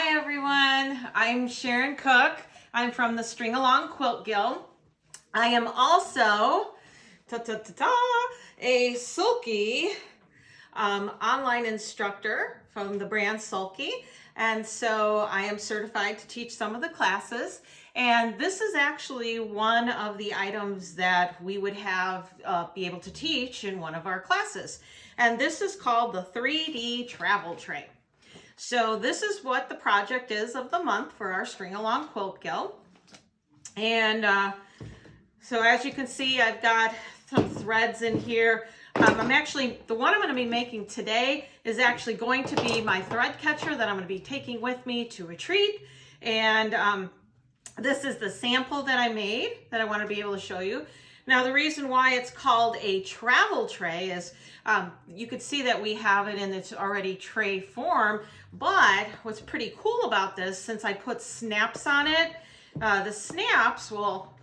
Hi everyone, I'm Sharon Cook. I'm from the String Along Quilt Guild. I am also a Sulky online instructor from the brand Sulky, and so I am certified to teach some of the classes. And this is actually one of the items that we would have be able to teach in one of our classes. And this is called the 3D Travel Tray. So this is what the project is of the month for our String Along Quilt Guild. And so as you can see, I've got some threads in here. The one I'm going to be making today is actually going to be my thread catcher that I'm going to be taking with me to retreat. And this is the sample that I made that I want to be able to show you. Now, the reason why it's called a travel tray is you could see that we have it in its already tray form, but what's pretty cool about this, since I put snaps on it, the snaps will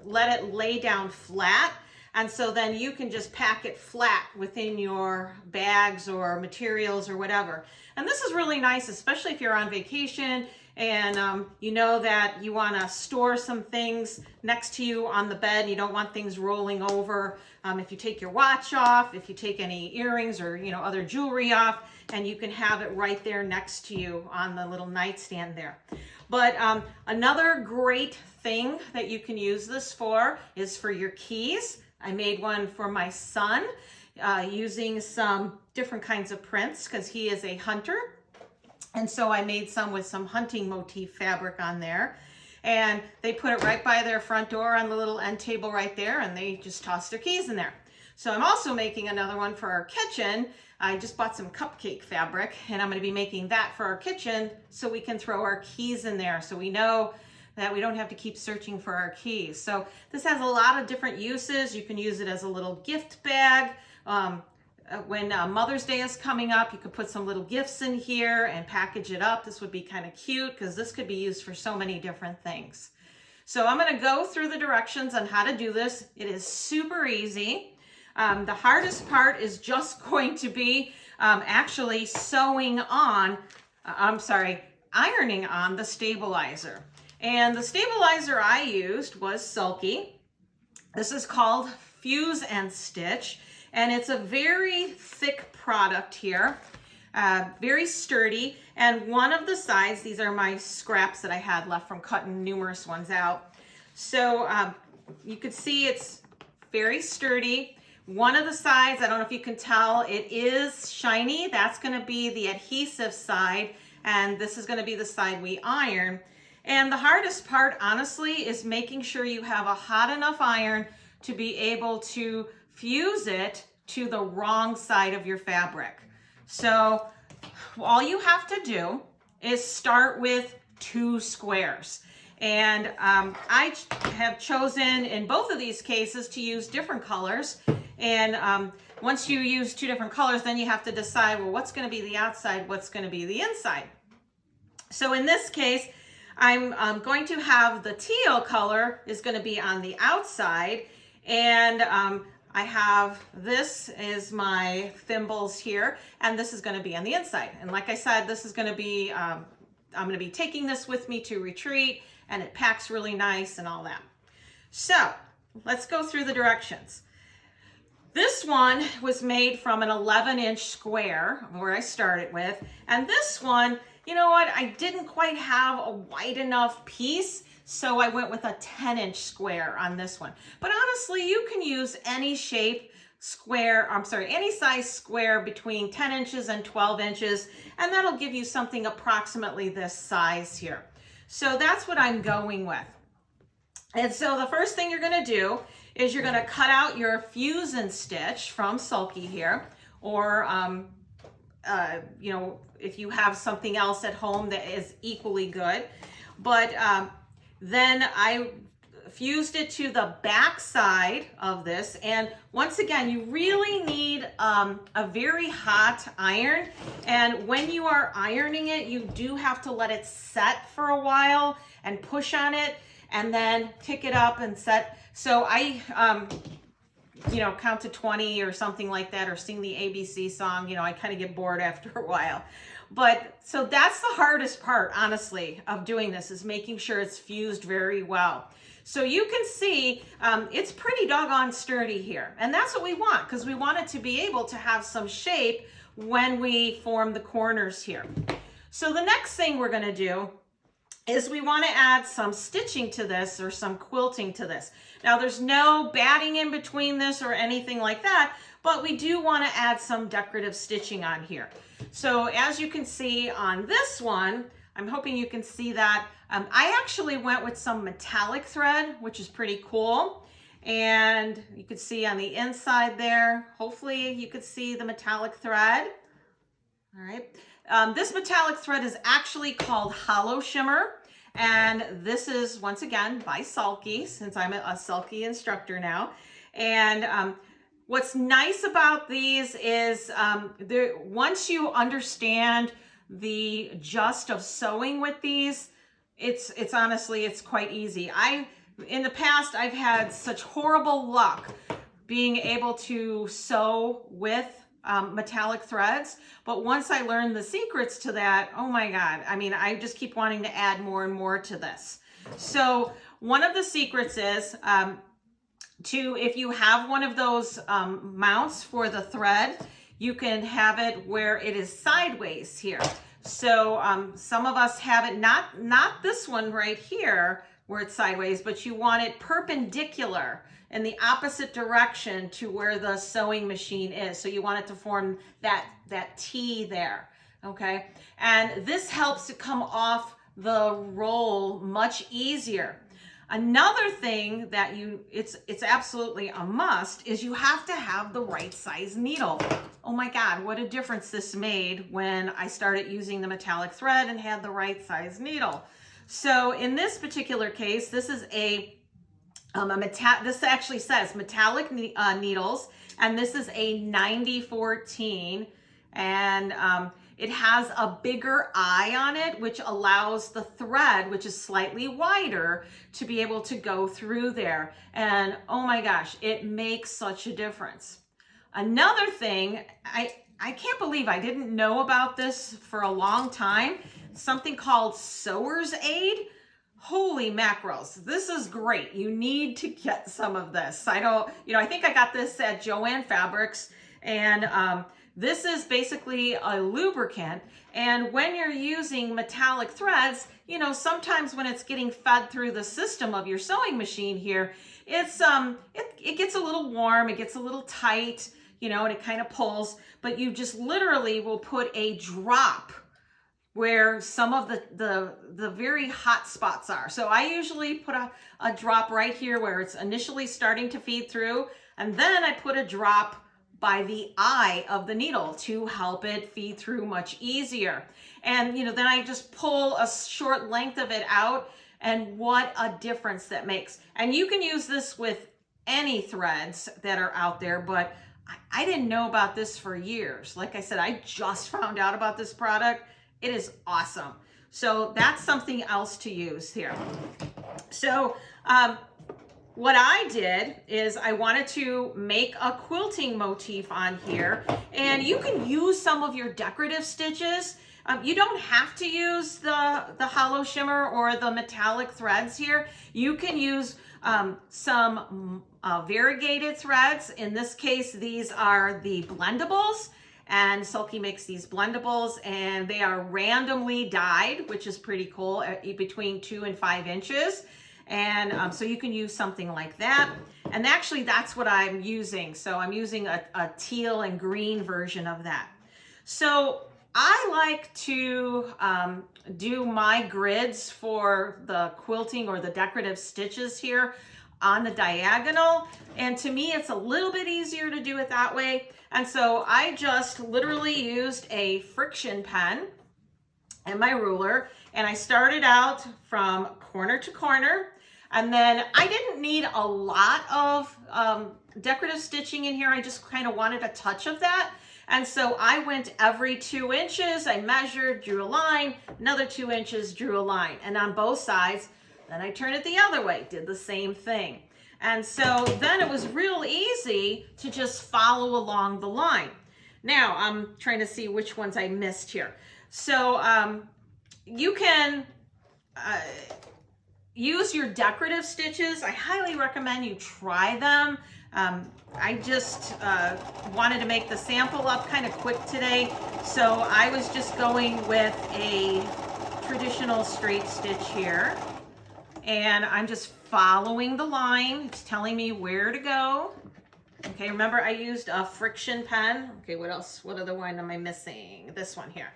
let it lay down flat, and so then you can just pack it flat within your bags or materials or whatever. And this is really nice, especially if you're on vacation and you know that you want to store some things next to you on the bed. You don't want things rolling over. If you take your watch off, if you take any earrings or other jewelry off, and you can have it right there next to you on the little nightstand there. But another great thing that you can use this for is for your keys. I made one for my son using some different kinds of prints because he is a hunter. And so I made some with some hunting motif fabric on there. And they put it right by their front door on the little end table right there, and they just toss their keys in there. So I'm also making another one for our kitchen. I just bought some cupcake fabric, and I'm going to be making that for our kitchen so we can throw our keys in there so we know that we don't have to keep searching for our keys. So this has a lot of different uses. You can use it as a little gift bag. When Mother's Day is coming up, you could put some little gifts in here and package it up. This would be kind of cute because this could be used for so many different things. So I'm going to go through the directions on how to do this. It is super easy. The hardest part is just going to be actually ironing on the stabilizer. And the stabilizer I used was Sulky. This is called Fuse and Stitch. And it's a very thick product here, very sturdy. And one of the sides, these are my scraps that I had left from cutting numerous ones out. So you could see it's very sturdy. One of the sides, I don't know if you can tell, it is shiny. That's going to be the adhesive side, and this is going to be the side we iron. And the hardest part, honestly, is making sure you have a hot enough iron to be able to fuse it to the wrong side of your fabric. So all you have to do is start with 2 squares. And I have chosen in both of these cases to use different colors. And once you use 2 different colors, then you have to decide, well, what's going to be the outside, what's going to be the inside. So in this case, I'm going to have the teal color is going to be on the outside, and I have, this is my thimbles here, and this is going to be on the inside. And like I said, this is going to be, I'm going to be taking this with me to retreat, and it packs really nice and all that. So let's go through the directions. This one was made from an 11-inch square, where I started with, and this one, you know what, I didn't quite have a wide enough piece, so I went with a 10-inch square on this one. But honestly, you can use any shape square, any size square between 10 inches and 12 inches, and that'll give you something approximately this size here. So that's what I'm going with. And so the first thing you're going to do is you're going to cut out your Fuse and Stitch from Sulky here, or if you have something else at home that is equally good. But then I fused it to the back side of this. And once again, you really need a very hot iron. And when you are ironing it, you do have to let it set for a while and push on it and then pick it up and set. So I count to 20 or something like that, or sing the ABC song. I kind of get bored after a while. But so that's the hardest part, honestly, of doing this, is making sure it's fused very well. So you can see it's pretty doggone sturdy here. And that's what we want, because we want it to be able to have some shape when we form the corners here. So the next thing we're going to do is we want to add some stitching to this, or some quilting to this. Now there's no batting in between this or anything like that, but we do want to add some decorative stitching on here. So as you can see on this one, I'm hoping you can see that. I actually went with some metallic thread, which is pretty cool. And you can see on the inside there, hopefully you could see the metallic thread. All right. This metallic thread is actually called Hollow Shimmer. And this is, once again, by Sulky, since I'm a Sulky instructor now. And what's nice about these is once you understand the gist of sewing with these, it's honestly, it's quite easy. In the past, I've had such horrible luck being able to sew with metallic threads, but once I learned the secrets to that, oh my God, I mean, I just keep wanting to add more and more to this. So one of the secrets is if you have one of those mounts for the thread, you can have it where it is sideways here. So some of us have it, not this one right here where it's sideways, but you want it perpendicular in the opposite direction to where the sewing machine is. So you want it to form that T there, okay? And this helps it come off the roll much easier. Another thing that it's absolutely a must is you have to have the right size needle. Oh my God, what a difference this made when I started using the metallic thread and had the right size needle. So in this particular case, this is this actually says metallic needles, and this is a 9014, and it has a bigger eye on it, which allows the thread, which is slightly wider, to be able to go through there. And oh my gosh, it makes such a difference. Another thing, I can't believe I didn't know about this for a long time, something called Sewer's Aid. Holy mackerels, this is great. You need to get some of this. I think I got this at Joann Fabrics, and this is basically a lubricant. And when you're using metallic threads, sometimes when it's getting fed through the system of your sewing machine here, it gets a little warm, it gets a little tight, and it kind of pulls, but you just literally will put a drop where some of the very hot spots are. So I usually put a drop right here where it's initially starting to feed through, and then I put a drop by the eye of the needle to help it feed through much easier. And then I just pull a short length of it out, and what a difference that makes. And you can use this with any threads that are out there, but I didn't know about this for years. Like I said, I just found out about this product. It is awesome. So that's something else to use here. So what I did is I wanted to make a quilting motif on here, and you can use some of your decorative stitches. You don't have to use the hollow shimmer or the metallic threads here. You can use some variegated threads. In this case, these are the blendables. And Sulky makes these blendables, and they are randomly dyed, which is pretty cool, between 2 and 5 inches. And so you can use something like that. And actually, that's what I'm using. So I'm using a teal and green version of that. So I like to do my grids for the quilting or the decorative stitches here on the diagonal. And to me, it's a little bit easier to do it that way. And so I just literally used a friction pen and my ruler, and I started out from corner to corner. And then I didn't need a lot of decorative stitching in here. I just kind of wanted a touch of that. And so I went every 2 inches, I measured, drew a line, another 2 inches, drew a line. And on both sides, then I turned it the other way, did the same thing. And so then it was real easy to just follow along the line. Now I'm trying to see which ones I missed here. So you can use your decorative stitches. I highly recommend you try them. I just wanted to make the sample up kind of quick today, so I was just going with a traditional straight stitch here, and I'm just following the line. It's telling me where to go. Okay, remember I used a friction pen. Okay, what else? What other one am I missing? This one here.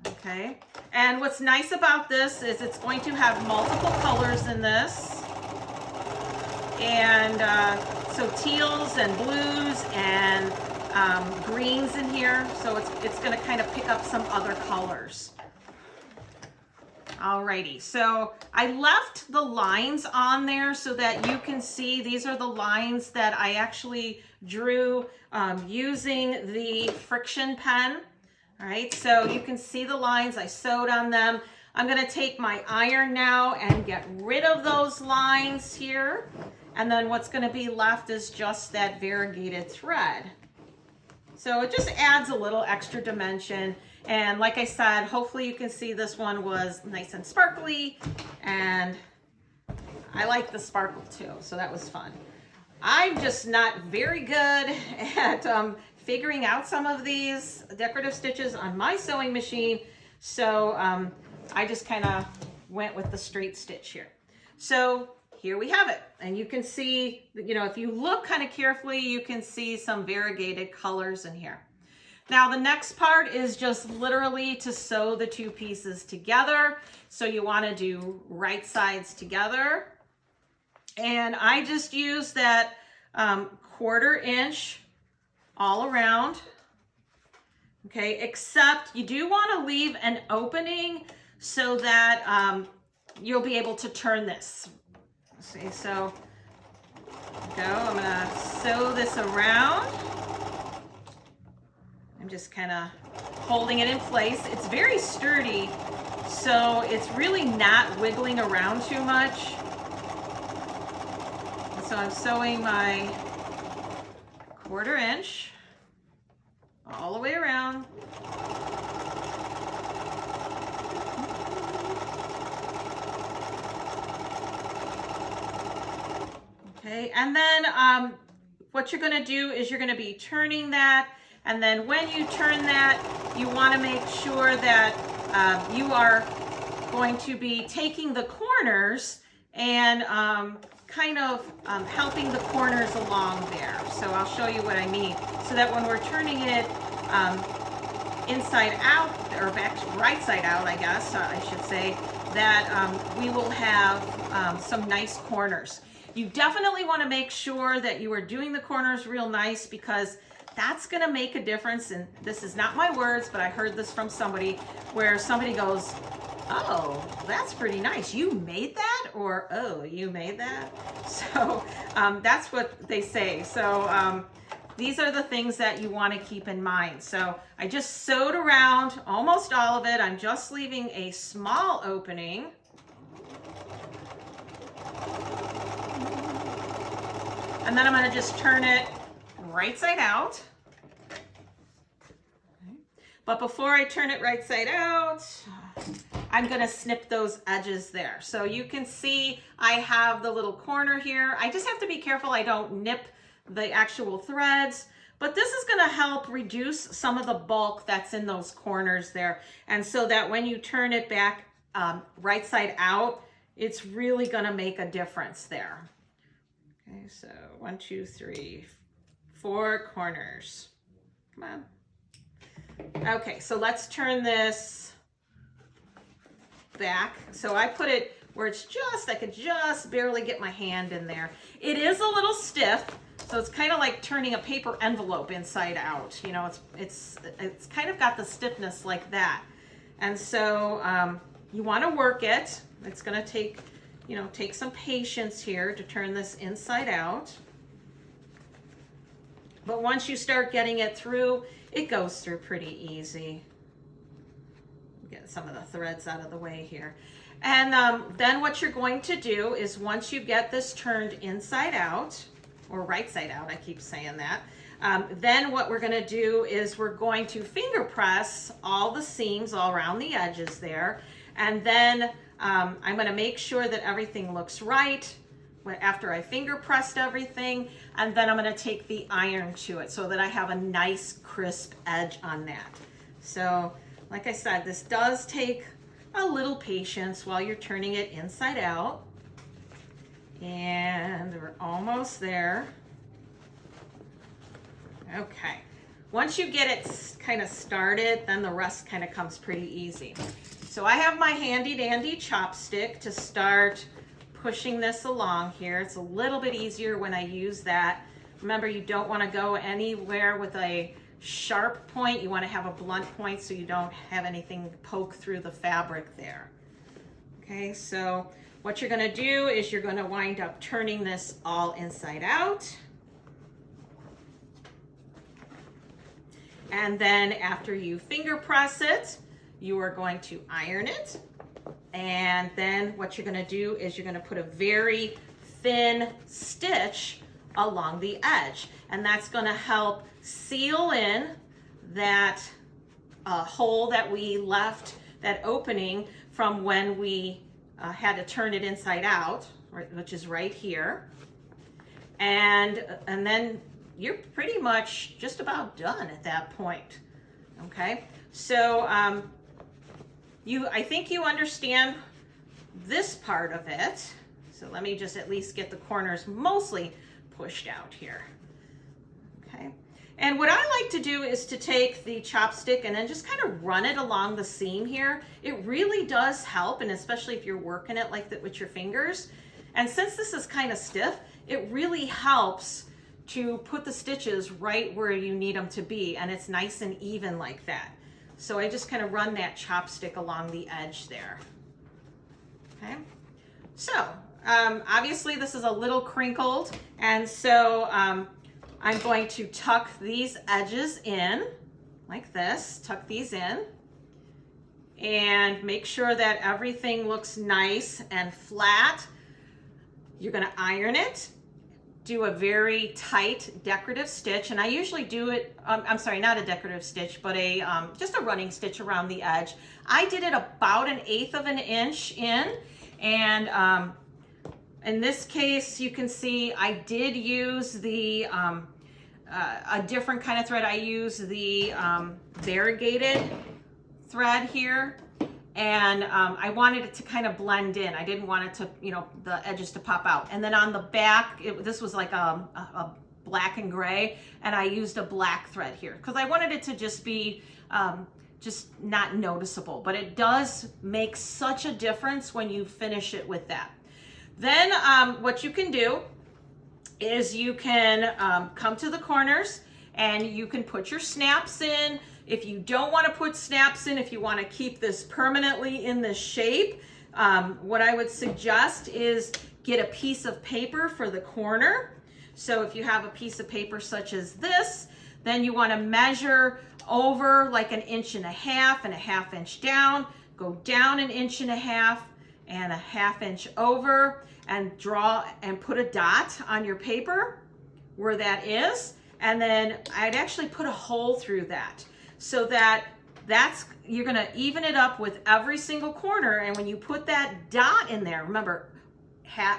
Okay, and what's nice about this is it's going to have multiple colors in this. And so teals and blues and greens in here. So it's going to kind of pick up some other colors. Alrighty, so I left the lines on there so that you can see these are the lines that I actually drew using the friction pen. All right, so you can see the lines I sewed on them. I'm going to take my iron now and get rid of those lines here. And then what's going to be left is just that variegated thread. So it just adds a little extra dimension. And like I said, hopefully you can see this one was nice and sparkly. And I like the sparkle too, so that was fun. I'm just not very good at figuring out some of these decorative stitches on my sewing machine. So I just kind of went with the straight stitch here. So here we have it. And you can see, you know, if you look kind of carefully, you can see some variegated colors in here. Now the next part is just literally to sew the two pieces together. So you want to do right sides together. And I just use that 1/4 inch all around. Okay, except you do want to leave an opening so that you'll be able to turn this. See, so go. I'm gonna sew this around. I'm just kind of holding it in place. It's very sturdy, so it's really not wiggling around too much. And so I'm sewing my 1/4 inch all the way around. Okay, and then what you're going to do is you're going to be turning that, and then when you turn that, you want to make sure that you are going to be taking the corners and kind of helping the corners along there. So I'll show you what I mean. So that when we're turning it inside out, or back right side out, I guess I should say, that we will have some nice corners. You definitely want to make sure that you are doing the corners real nice, because that's going to make a difference. And this is not my words, but I heard this from somebody, where somebody goes, "Oh, that's pretty nice. You made that?" Or, "Oh, you made that?" So that's what they say. So these are the things that you want to keep in mind. So I just sewed around almost all of it. I'm just leaving a small opening. And then I'm going to just turn it right side out. Okay. But before I turn it right side out, I'm going to snip those edges there. So you can see I have the little corner here. I just have to be careful I don't nip the actual threads. But this is going to help reduce some of the bulk that's in those corners there. And so that when you turn it back right side out, it's really going to make a difference there. Okay, so 1, 2, 3, 4 corners. Come on. Okay, so let's turn this back. So I put it where it's just, I could just barely get my hand in there. It is a little stiff, so it's kind of like turning a paper envelope inside out. You know, it's kind of got the stiffness like that. And so you want to work it. It's going to take, you know, take some patience here to turn this inside out. But once you start getting it through, it goes through pretty easy. Get some of the threads out of the way here. And then what you're going to do is once you get this turned inside out, or right side out, I keep saying that, then what we're going to do is we're going to finger press all the seams all around the edges there. And then I'm going to make sure that everything looks right after I finger pressed everything. And then I'm going to take the iron to it so that I have a nice crisp edge on that. So like I said, this does take a little patience while you're turning it inside out. And we're almost there. Okay, once you get it kind of started, then the rest kind of comes pretty easy. So I have my handy dandy chopstick to start pushing this along here. It's a little bit easier when I use that. Remember, you don't want to go anywhere with a sharp point. You want to have a blunt point so you don't have anything poke through the fabric there. Okay, so what you're going to do is you're going to wind up turning this all inside out. And then after you finger press it, you are going to iron it. And then what you're going to do is you're going to put a very thin stitch along the edge. And that's going to help seal in that hole that we left, that opening from when we had to turn it inside out, which is right here. And then you're pretty much just about done at that point. Okay, so I think you understand this part of it. So let me just at least get the corners mostly pushed out here. Okay, and what I like to do is to take the chopstick and then just kind of run it along the seam here. It really does help, and especially if you're working it like that with your fingers. And since this is kind of stiff, it really helps to put the stitches right where you need them to be, and it's nice and even like that. So I just kind of run that chopstick along the edge there. Okay, so obviously this is a little crinkled, and so I'm going to tuck these edges in like this, tuck these in, and make sure that everything looks nice and flat. You're going to iron it, do a very tight decorative stitch, and I usually do it, I'm sorry, not a decorative stitch, but just a running stitch around the edge. I did it about 1/8 of an inch in, and in this case, you can see I did use the a different kind of thread. I used the variegated thread here, and I wanted it to kind of blend in. I didn't want it to, the edges to pop out. And then on the back, this was like a black and gray, and I used a black thread here because I wanted it to just be just not noticeable, but it does make such a difference when you finish it with that. Then what you can do is you can come to the corners and you can put your snaps in. If you don't want to put snaps in, if you want to keep this permanently in this shape, what I would suggest is get a piece of paper for the corner. So if you have a piece of paper such as this, then you want to measure over like 1.5 inches and 1/2 inch down, go down 1.5 inches and 1/2 inch over, and draw and put a dot on your paper where that is. And then I'd actually put a hole through that, so that you're gonna even it up with every single corner. And when you put that dot in there, remember,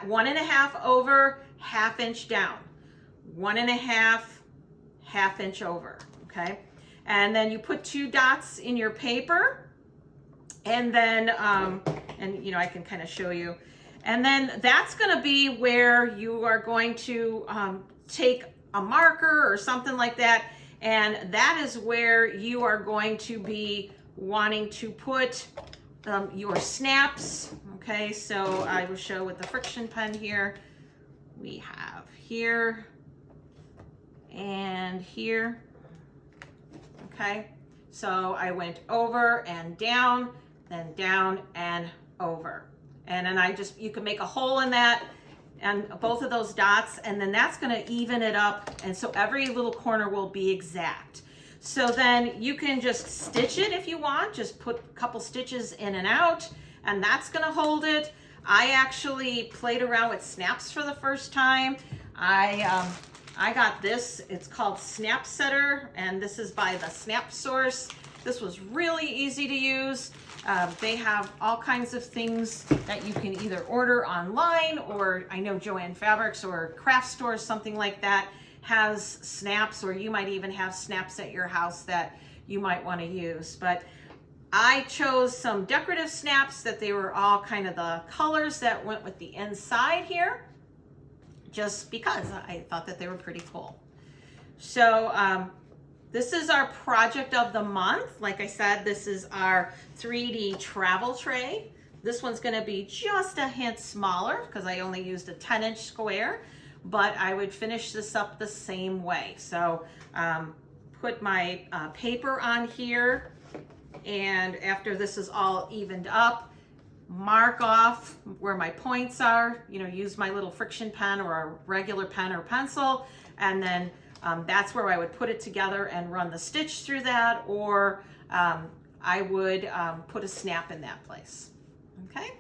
1.5 over, 1/2 inch down, 1.5, 1/2 inch over, okay? And then you put 2 dots in your paper, and then, I can kind of show you. And then that's gonna be where you are going to take a marker or something like that, and that is where you are going to be wanting to put your snaps. Okay, so I will show with the friction pen here. We have here and here. Okay, so I went over and down, then down and over. And then you can make a hole in that and both of those dots, and then that's gonna even it up, and so every little corner will be exact. So then you can just stitch it if you want, just put a couple stitches in and out, and that's gonna hold it. I actually played around with snaps for the first time. I got this, it's called Snap Setter, and this is by the Snap Source. This was really easy to use. They have all kinds of things that you can either order online, or I know Joann Fabrics or craft stores, something like that, has snaps, or you might even have snaps at your house that you might want to use. But I chose some decorative snaps that they were all kind of the colors that went with the inside here, just because I thought that they were pretty cool. So this is our project of the month. Like I said, this is our 3D travel tray. This one's gonna be just a hint smaller because I only used a 10-inch square, but I would finish this up the same way. So put my paper on here, and after this is all evened up, mark off where my points are, you know, use my little friction pen or a regular pen or pencil, and then that's where I would put it together and run the stitch through that, or I would put a snap in that place. Okay,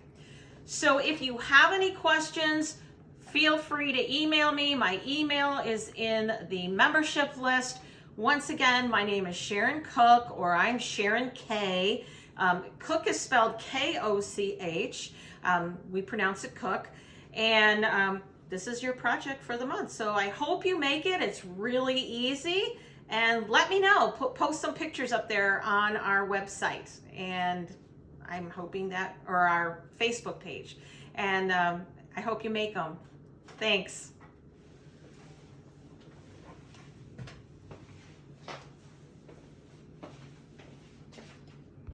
so if you have any questions, feel free to email me. My email is in the membership list. Once again, my name is Sharon Cook, or I'm Sharon K. Cook is spelled K-O-C-H. We pronounce it Cook. And this is your project for the month. So I hope you make it. It's really easy. And let me know. Post some pictures up there on our website. And I'm hoping that, or our Facebook page. And I hope you make them. Thanks.